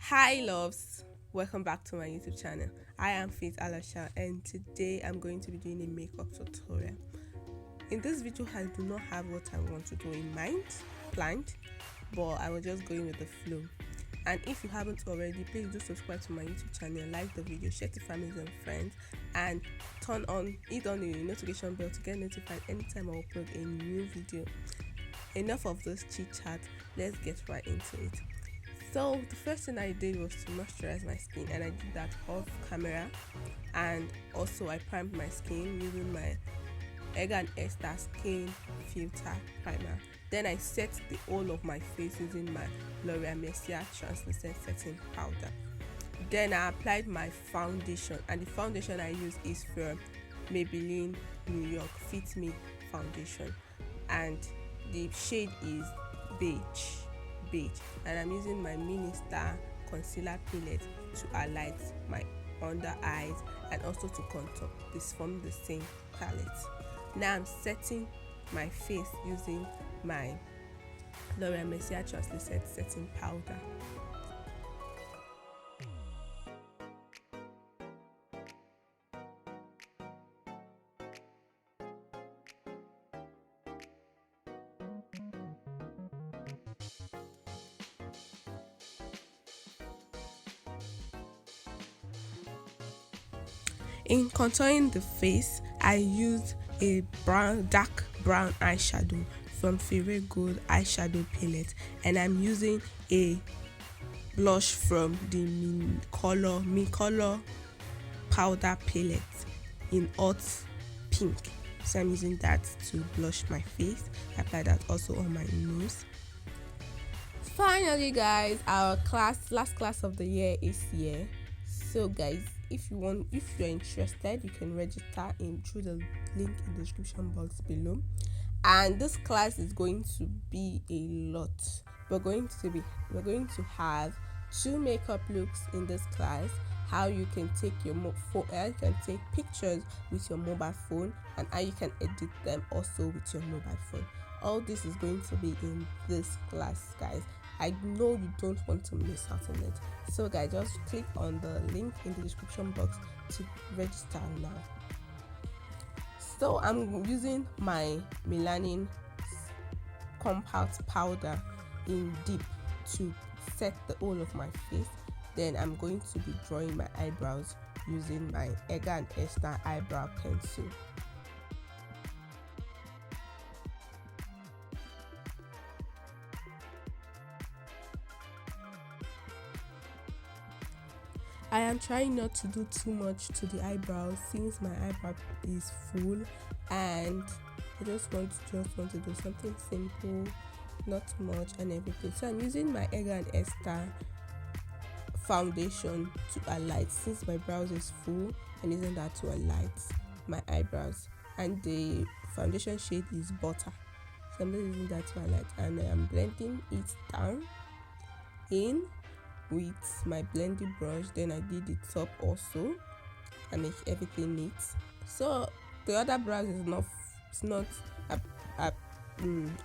Hi loves, welcome back to my YouTube channel. I am Faith Alasha and today I'm going to be doing a makeup tutorial. In this video I do not have what I want to do in mind planned, but I was just going with the flow. And if you haven't already, please do subscribe to my YouTube channel, like the video, share to families and friends, and hit on the notification bell to get notified anytime I upload a new video. Enough of this chit chat, let's get right into it. So the first thing I did was to moisturize my skin, and I did that off camera, and also I primed my skin using my Hegai and Esther skin filter primer. Then I set the whole of my face using my Mercier translucent setting powder. Then I applied my foundation, and the foundation I use is from Maybelline New York Fit Me foundation, and the shade is beige, and I'm using my Ministar concealer palette to highlight my under eyes and also to contour. This from the same palette. Now I'm setting my face using my Mercier translucent setting powder. In contouring the face, I used a dark brown eyeshadow from Farey Gold eyeshadow palette, and I'm using a blush from the micellar powder palette in hot pink. So I'm using that to blush my face. I apply that also on my nose. Finally, guys, our last class of the year is here. So guys, if you're interested, you can register through the link in the description box below. And this class is going to be a lot. We're going to have 2 makeup looks in this class, how you can take your take pictures with your mobile phone, and how you can edit them also with your mobile phone. All this is going to be in this class, guys. I know you don't want to miss out on it. So guys, just click on the link in the description box to register now. So I'm using my Milani compact powder in deep to set the whole of my face. Then I'm going to be drawing my eyebrows using my Hegai and Esther eyebrow pencil. I am trying not to do too much to the eyebrows since my eyebrow is full, and I just want to do something simple, not much and everything. So I'm using my Hegai and Esther foundation to highlight since my brows is full, and using that to highlight my eyebrows, and the foundation shade is butter. So I'm just using that to highlight, and I'm blending it down in with my blending brush. Then I did the top also and make everything neat. So the other brows is not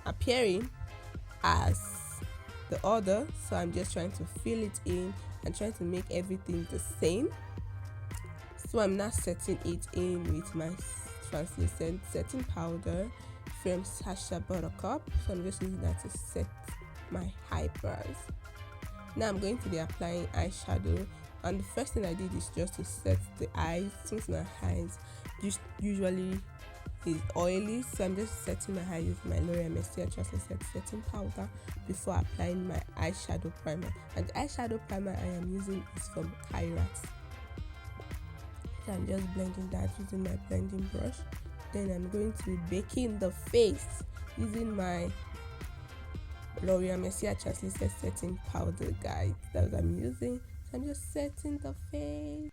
appearing as the other, so I'm just trying to fill it in and trying to make everything the same. So I'm now setting it in with my translucent setting powder from Sacha Buttercup. So I'm just using that to set my eyebrows. Now I'm going to be applying eyeshadow, and the first thing I did is just to set the eyes since my eyes usually is oily. So I'm just setting my eyes with my Mercier translucent setting powder before applying my eyeshadow primer. And the eyeshadow primer I am using is from Kajal. So I'm just blending that using my blending brush. Then I'm going to be baking the face using my Mercier translucent setting powder, guys. That's what I'm using. So I'm just setting the face.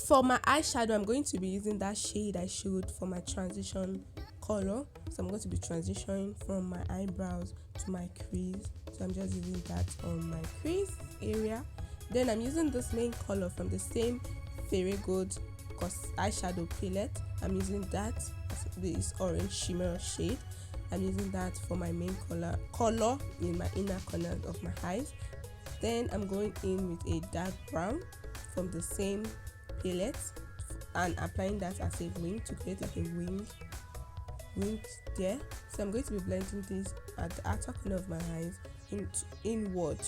For my eyeshadow, I'm going to be using that shade I showed for my transition color. So I'm going to be transitioning from my eyebrows to my crease. So I'm just using that on my crease area. Then I'm using this main color from the same Farey Gold eyeshadow palette. I'm using that, this orange shimmer shade. I'm using that for my main color in my inner corner of my eyes. Then I'm going in with a dark brown from the same palette and applying that as a wing to create like a wing there. So I'm going to be blending this at the outer corner of my eyes inward,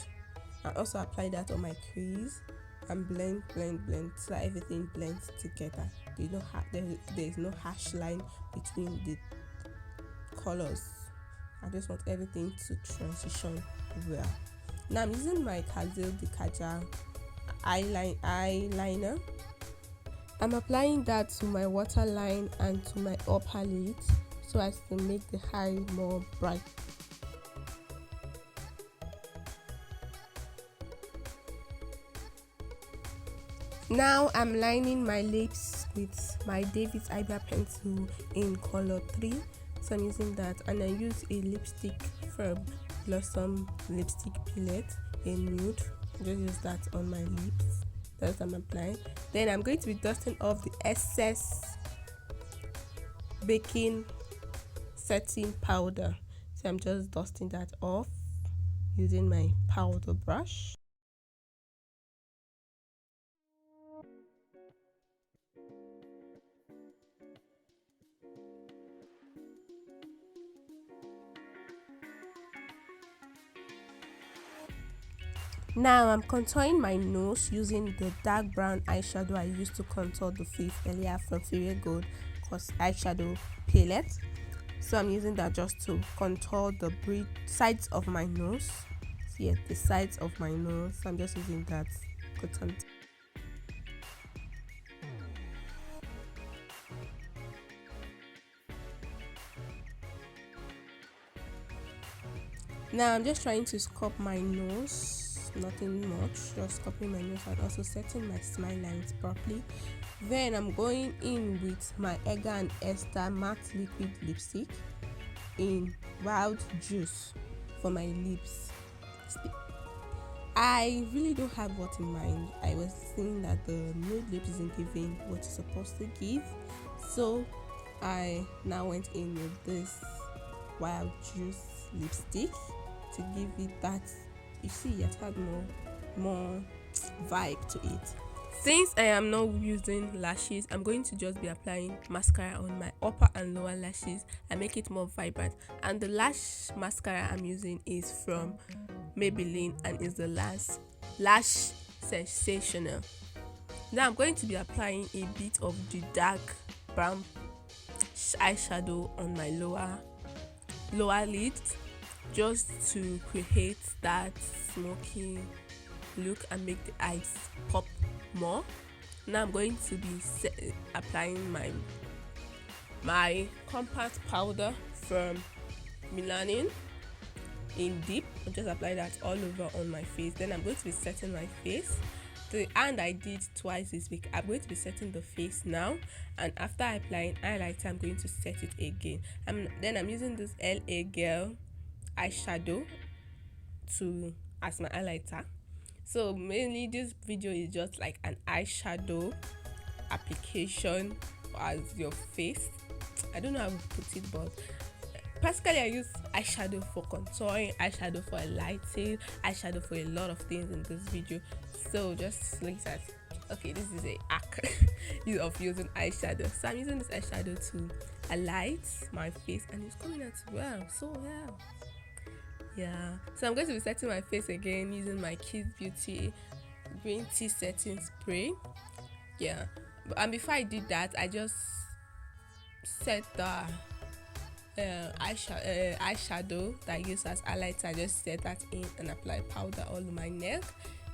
and also apply that on my crease and blend so that everything blends together. There is no harsh line between the colors. I just want everything to transition well. Now I'm using my Kajal eyeliner. I'm applying that to my waterline and to my upper lid so as to make the eye more bright. Now I'm lining my lips with my David's eyebrow pencil in color 3. So I'm using that, and I use a lipstick from Blossom lipstick palette in nude. I just use that on my lips. That's what I'm applying. Then I'm going to be dusting off the excess baking setting powder. So I'm just dusting that off using my powder brush. Now I'm contouring my nose using the dark brown eyeshadow I used to contour the face earlier from Farey eyeshadow palette. So I'm using that just to contour the sides of my nose. So yeah, the sides of my nose. So I'm just using that cotton. Now I'm just trying to sculpt my nose. Nothing much, just copying my nose and also setting my smile lines properly. Then I'm going in with my Hegai and Esther matte liquid lipstick in Wild Juice for my lips. I really don't have what in mind. I was seeing that the nude lip isn't giving what it's supposed to give, so I now went in with this Wild Juice lipstick to give it that, you see, it had more vibe to it. Since I am not using lashes, I'm going to just be applying mascara on my upper and lower lashes and make it more vibrant. And the lash mascara I'm using is from Maybelline and is the lash sensational. Now I'm going to be applying a bit of the dark brown eyeshadow on my lower lid, just to create that smoky look and make the eyes pop more. Now I'm going to be applying my compact powder from Milani in deep. I'll just apply that all over on my face. Then I'm going to be setting my face. And I did twice this week. I'm going to be setting the face now, and after applying highlighter, I'm going to set it again. Then I'm using this LA Girl eyeshadow as my highlighter. So mainly this video is just like an eyeshadow application as your face. I don't know how to put it, but basically I use eyeshadow for contouring, eyeshadow for lighting, eyeshadow for a lot of things in this video. So just look at, okay, this is a hack of using eyeshadow. So I'm using this eyeshadow to highlight my face, and it's coming out well, so well. Yeah, so I'm going to be setting my face again using my Kids Beauty green tea setting spray. Yeah, and before I did that, I just set the eyeshadow that I use as highlighter. I just set that in and apply powder all over my neck.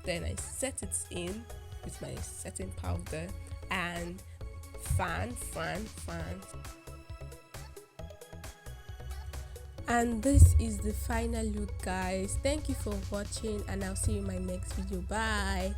Then I set it in with my setting powder and fan. And this is the final look, guys. Thank you for watching, and I'll see you in my next video. Bye.